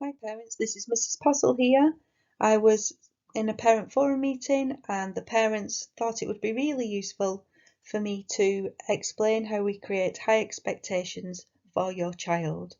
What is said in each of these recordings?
Hi parents, this is Mrs. Postle here. I was in a parent forum meeting and the parents thought it would be really useful for me to explain how we create high expectations for your child.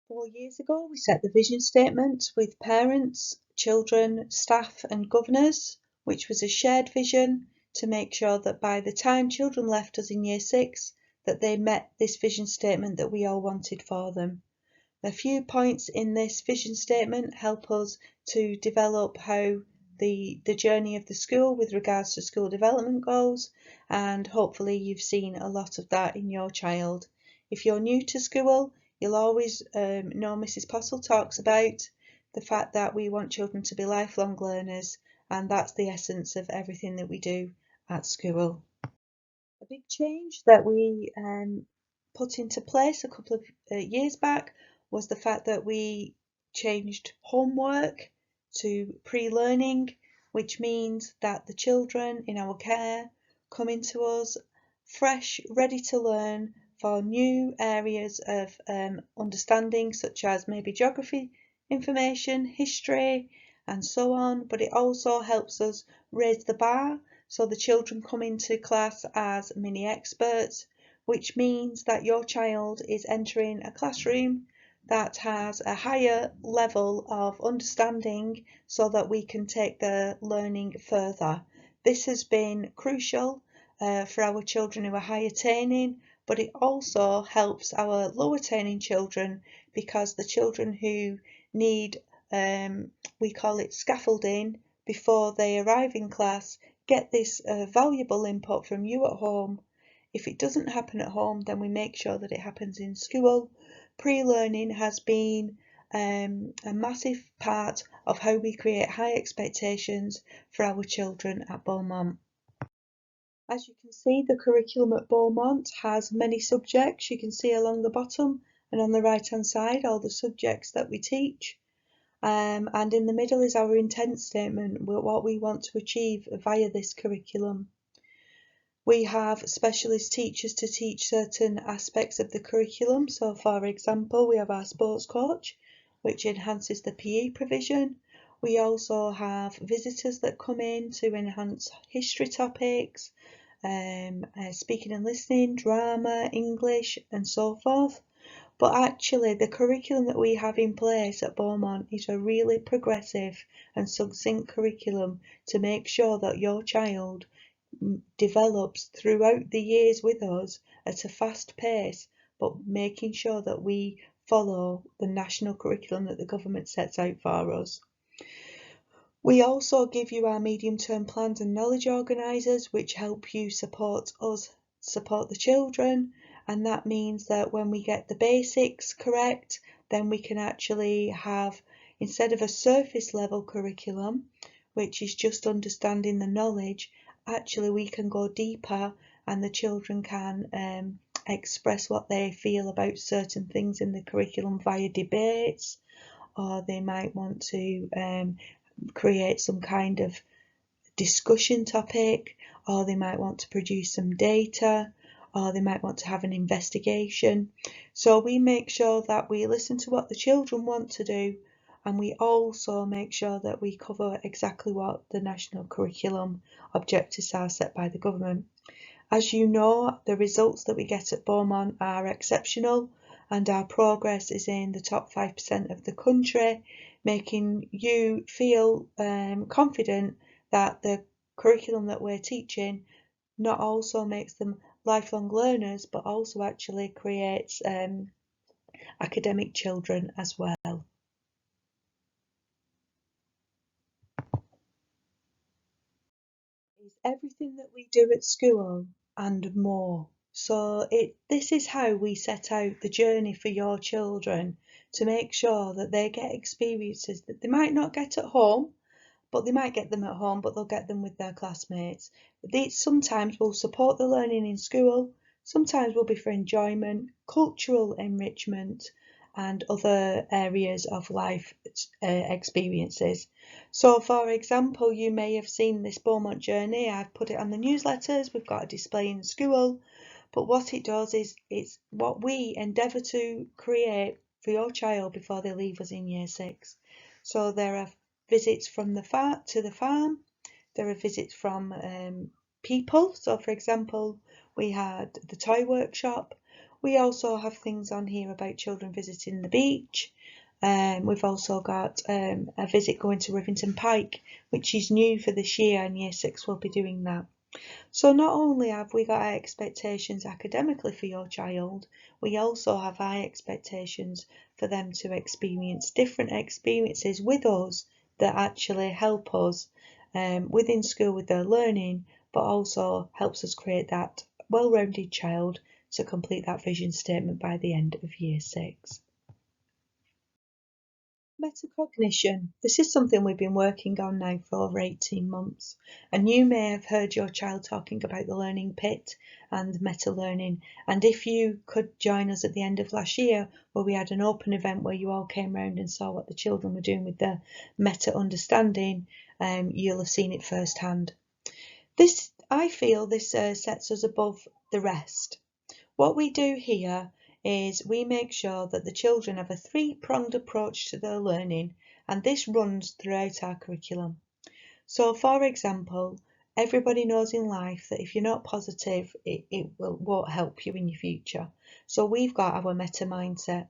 4 years ago, we set the vision statement with parents, children, staff and governors, which was a shared vision to make sure that by the time children left us in year 6, that they met this vision statement that we all wanted for them. A few points in this vision statement help us to develop how the journey of the school with regards to school development goals, and hopefully you've seen a lot of that in your child. If you're new to school, you'll always know Mrs. Postle talks about the fact that we want children to be lifelong learners, and that's the essence of everything that we do at school. A big change that we put into place a couple of years back was the fact that we changed homework to pre-learning, which means that the children in our care come into us fresh, ready to learn for new areas of understanding, such as maybe geography information, history, and so on. But it also helps us raise the bar, so the children come into class as mini experts, which means that your child is entering a classroom that has a higher level of understanding so that we can take the learning further. This has been crucial for our children who are high attaining, but it also helps our low attaining children, because the children who need, we call it scaffolding, before they arrive in class, get this valuable input from you at home. If it doesn't happen at home, then we make sure that it happens in school. Pre-learning has been a massive part of how we create high expectations for our children at Beaumont. As you can see, the curriculum at Beaumont has many subjects. You can see along the bottom and on the right hand side all the subjects that we teach. And in the middle is our intent statement, what we want to achieve via this curriculum. We have specialist teachers to teach certain aspects of the curriculum. So for example, we have our sports coach, which enhances the PE provision. We also have visitors that come in to enhance history topics, speaking and listening, drama, English, and so forth. But actually, the curriculum that we have in place at Beaumont is a really progressive and succinct curriculum to make sure that your child develops throughout the years with us at a fast pace, but making sure that we follow the national curriculum that the government sets out for us. We also give you our medium-term plans and knowledge organisers, which help you support us, support the children, and that means that when we get the basics correct, then we can actually have, instead of a surface level curriculum, which is just understanding the knowledge, actually we can go deeper and the children can express what they feel about certain things in the curriculum via debates, or they might want to create some kind of discussion topic, or they might want to produce some data, or they might want to have an investigation. So we make sure that we listen to what the children want to do, and we also make sure that we cover exactly what the national curriculum objectives are set by the government. As you know, the results that we get at Beaumont are exceptional, and our progress is in the top 5% of the country, making you feel confident that the curriculum that we're teaching not also makes them lifelong learners, but also actually creates academic children as well. Is everything that we do at school and more. So this is how we set out the journey for your children, to make sure that they get experiences that they might not get at home, but they might get them at home, but they'll get them with their classmates. These sometimes will support the learning in school, sometimes will be for enjoyment, cultural enrichment, and other areas of life experiences. So for example, you may have seen this Beaumont journey. I've put it on the newsletters. We've got a display in school, but what it does is it's what we endeavour to create for your child before they leave us in year 6. So there are visits from the farm, there are visits from people. So for example, we had the toy workshop. We also have things on here about children visiting the beach. We've also got a visit going to Rivington Pike, which is new for this year, and year 6 will be doing that. So not only have we got high expectations academically for your child, we also have high expectations for them to experience different experiences with us that actually help us within school with their learning, but also helps us create that well-rounded child to complete that vision statement by the end of year 6. Metacognition. This is something we've been working on now for over 18 months, and you may have heard your child talking about the learning pit and meta learning. And if you could join us at the end of last year, where we had an open event where you all came round and saw what the children were doing with the meta understanding, you'll have seen it firsthand. I feel this sets us above the rest. What we do here is we make sure that the children have a three-pronged approach to their learning, and this runs throughout our curriculum. So for example, everybody knows in life that if you're not positive, it won't help you in your future. So we've got our meta mindset.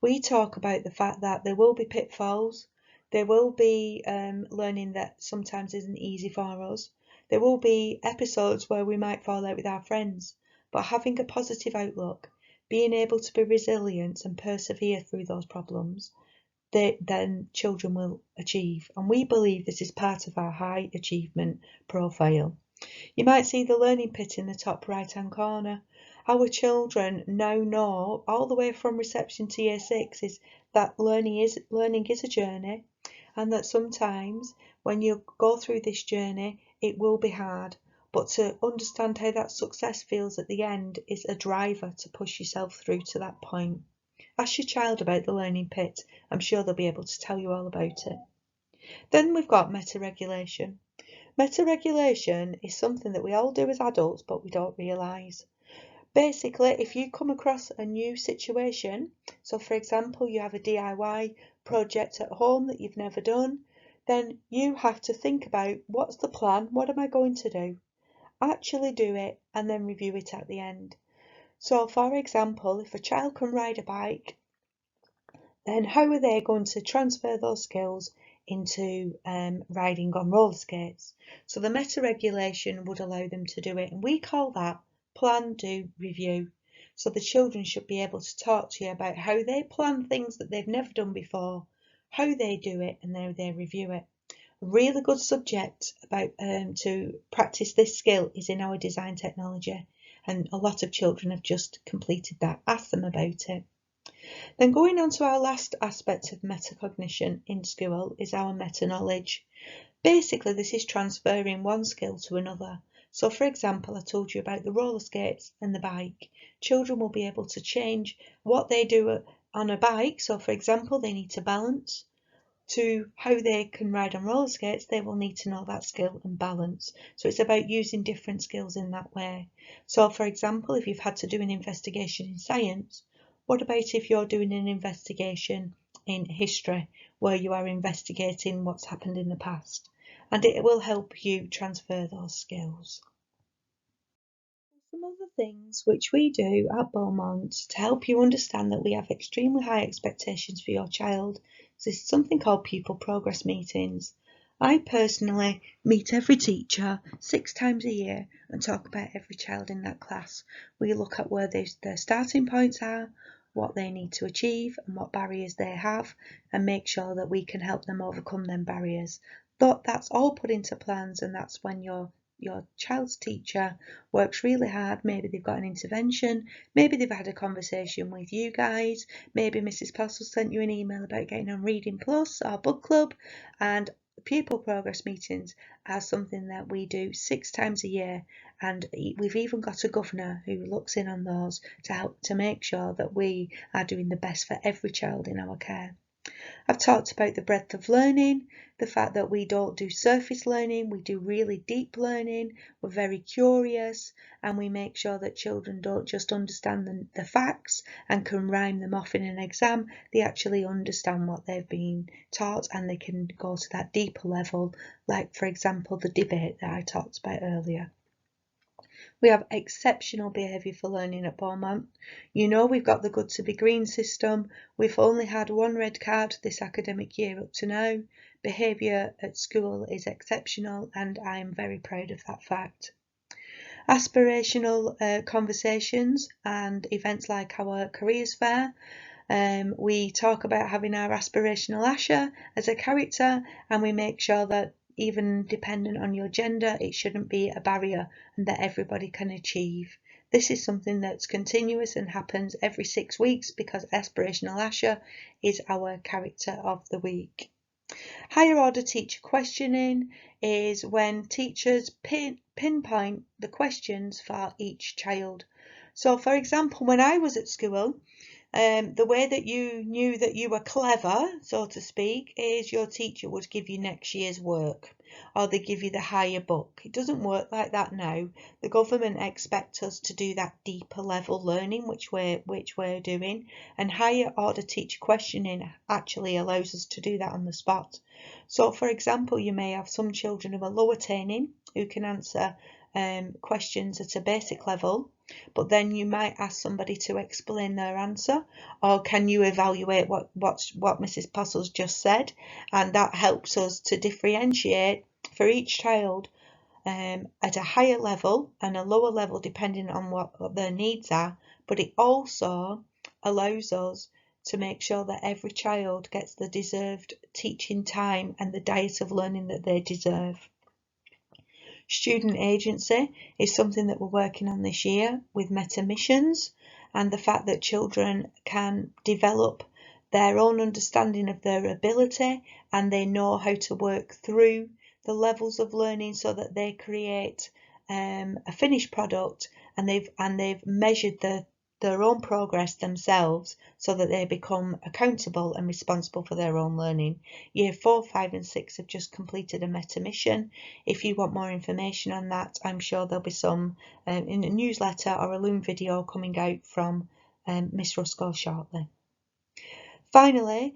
We talk about the fact that there will be pitfalls, there will be learning that sometimes isn't easy for us, there will be episodes where we might fall out with our friends, but having a positive outlook, being able to be resilient and persevere through those problems, then children will achieve. And we believe this is part of our high achievement profile. You might see the learning pit in the top right hand corner. Our children now know all the way from reception to year 6 is that learning is a journey, and that sometimes when you go through this journey it will be hard, but to understand how that success feels at the end is a driver to push yourself through to that point. Ask your child about the learning pit. I'm sure they'll be able to tell you all about it. Then we've got meta-regulation. Meta-regulation is something that we all do as adults, but we don't realise. Basically, if you come across a new situation, so for example, you have a DIY project at home that you've never done, then you have to think about what's the plan, what am I going to do? Actually do it and then review it at the end. So for example, if a child can ride a bike, then how are they going to transfer those skills into riding on roller skates? So the meta-regulation would allow them to do it, and we call that plan, do, review. So the children should be able to talk to you about how they plan things that they've never done before, how they do it, and how they review it. A really good subject about to practice this skill is in our design technology, and a lot of children have just completed that. Ask them about it. Then going on to our last aspect of metacognition in school is our meta-knowledge. Basically, this is transferring one skill to another. So for example, I told you about the roller skates and the bike. Children will be able to change what they do on a bike. So for example, they need to balance, to how they can ride on roller skates, they will need to know that skill and balance. So it's about using different skills in that way. So for example, if you've had to do an investigation in science, what about if you're doing an investigation in history, where you are investigating what's happened in the past? And it will help you transfer those skills. Some other things which we do at Beaumont to help you understand that we have extremely high expectations for your child is something called pupil progress meetings. I personally meet every teacher 6 times a year and talk about every child in that class. We look at where their starting points are, what they need to achieve and what barriers they have, and make sure that we can help them overcome them barriers. That's all put into plans, and that's when your child's teacher works really hard. Maybe they've got an intervention, maybe they've had a conversation with you guys, maybe Mrs. Postle sent you an email about getting on Reading Plus or book club. And pupil progress meetings are something that we do 6 times a year, and we've even got a governor who looks in on those to help to make sure that we are doing the best for every child in our care. I've talked about the breadth of learning, the fact that we don't do surface learning, we do really deep learning, we're very curious, and we make sure that children don't just understand the facts and can rhyme them off in an exam. They actually understand what they've been taught and they can go to that deeper level, like for example the debate that I talked about earlier. We have exceptional behaviour for learning at Beaumont. You know we've got the Good to be Green system. We've only had one red card this academic year up to now. Behaviour at school is exceptional and I am very proud of that fact. Aspirational conversations and events like our careers fair. We talk about having our aspirational Asha as a character, and we make sure that even dependent on your gender, it shouldn't be a barrier and that everybody can achieve. This is something that's continuous and happens every 6 weeks because Aspirational Asha is our character of the week. Higher order teacher questioning is when teachers pinpoint the questions for each child. So for example, when I was at school, the way that you knew that you were clever, so to speak, is your teacher would give you next year's work or they give you the higher book. It doesn't work like that now. The government expects us to do that deeper level learning, which we're doing, and higher order teacher questioning actually allows us to do that on the spot. So for example, you may have some children who are low attaining who can answer questions at a basic level, but then you might ask somebody to explain their answer, or can you evaluate what Mrs. Postle's just said, and that helps us to differentiate for each child at a higher level and a lower level depending on what their needs are, but it also allows us to make sure that every child gets the deserved teaching time and the diet of learning that they deserve. Student agency is something that we're working on this year with meta missions, and the fact that children can develop their own understanding of their ability and they know how to work through the levels of learning so that they create a finished product, and they've measured their own progress themselves so that they become accountable and responsible for their own learning. Year 4, 5 and 6 have just completed a meta mission. If you want more information on that, I'm sure there'll be some in a newsletter or a Loom video coming out from Miss Rusko shortly. Finally,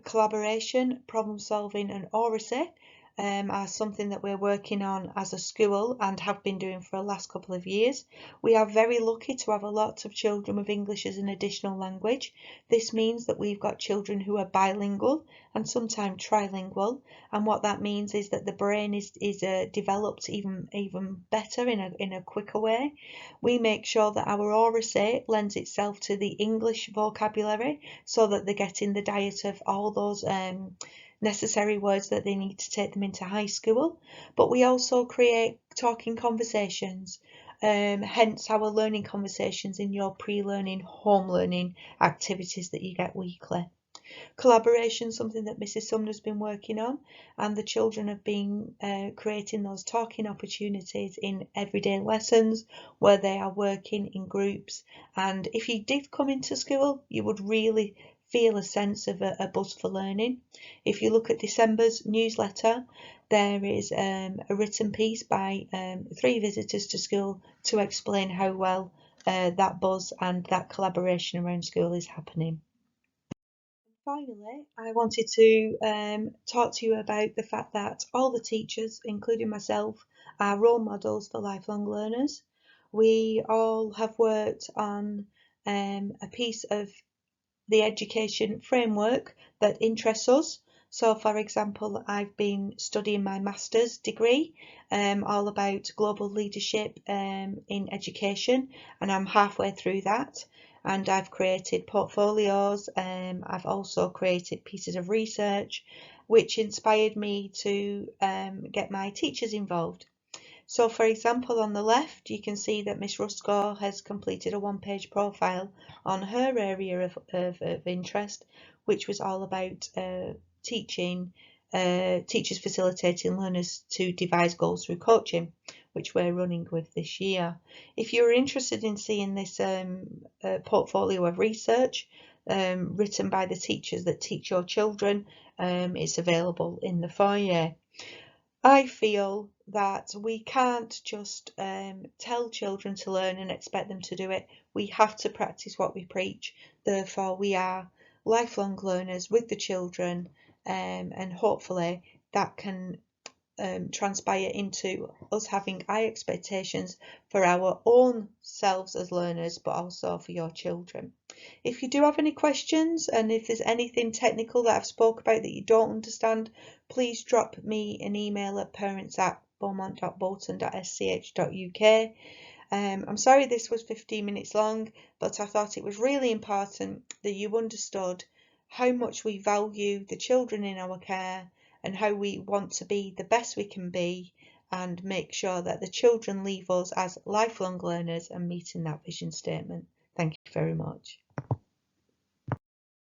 collaboration, problem solving and oracy are something that we're working on as a school and have been doing for the last couple of years. We are very lucky to have a lot of children with English as an additional language. This means that we've got children who are bilingual and sometimes trilingual, and what that means is that the brain is developed even better in a quicker way. We make sure that our oracy lends itself to the English vocabulary so that they're getting the diet of all those necessary words that they need to take them into high school, but we also create talking conversations, hence our learning conversations in your pre-learning home learning activities that you get weekly. Collaboration, something that Mrs. Sumner's been working on, and the children have been creating those talking opportunities in everyday lessons where they are working in groups, and if you did come into school you would really feel a sense of a buzz for learning. If you look at December's newsletter, there is a written piece by 3 visitors to school to explain how well that buzz and that collaboration around school is happening. Finally, I wanted to talk to you about the fact that all the teachers, including myself, are role models for lifelong learners. We all have worked on a piece of the education framework that interests us. So for example, I've been studying my master's degree all about global leadership in education, and I'm halfway through that, and I've created portfolios. I've also created pieces of research which inspired me to get my teachers involved. So for example, on the left, you can see that Miss Rusko has completed a 1-page profile on her area of interest, which was all about teachers facilitating learners to devise goals through coaching, which we're running with this year. If you're interested in seeing this portfolio of research, written by the teachers that teach your children. It's available in the foyer. I feel that we can't just tell children to learn and expect them to do it. We have to practice what we preach. Therefore, we are lifelong learners with the children, and hopefully that can transpire into us having high expectations for our own selves as learners, but also for your children. If you do have any questions, and if there's anything technical that I've spoke about that you don't understand, please drop me an email at parents@beaumont.bolton.sch.uk. I'm sorry this was 15 minutes long, but I thought it was really important that you understood how much we value the children in our care and how we want to be the best we can be and make sure that the children leave us as lifelong learners and meeting that vision statement. Thank you very much.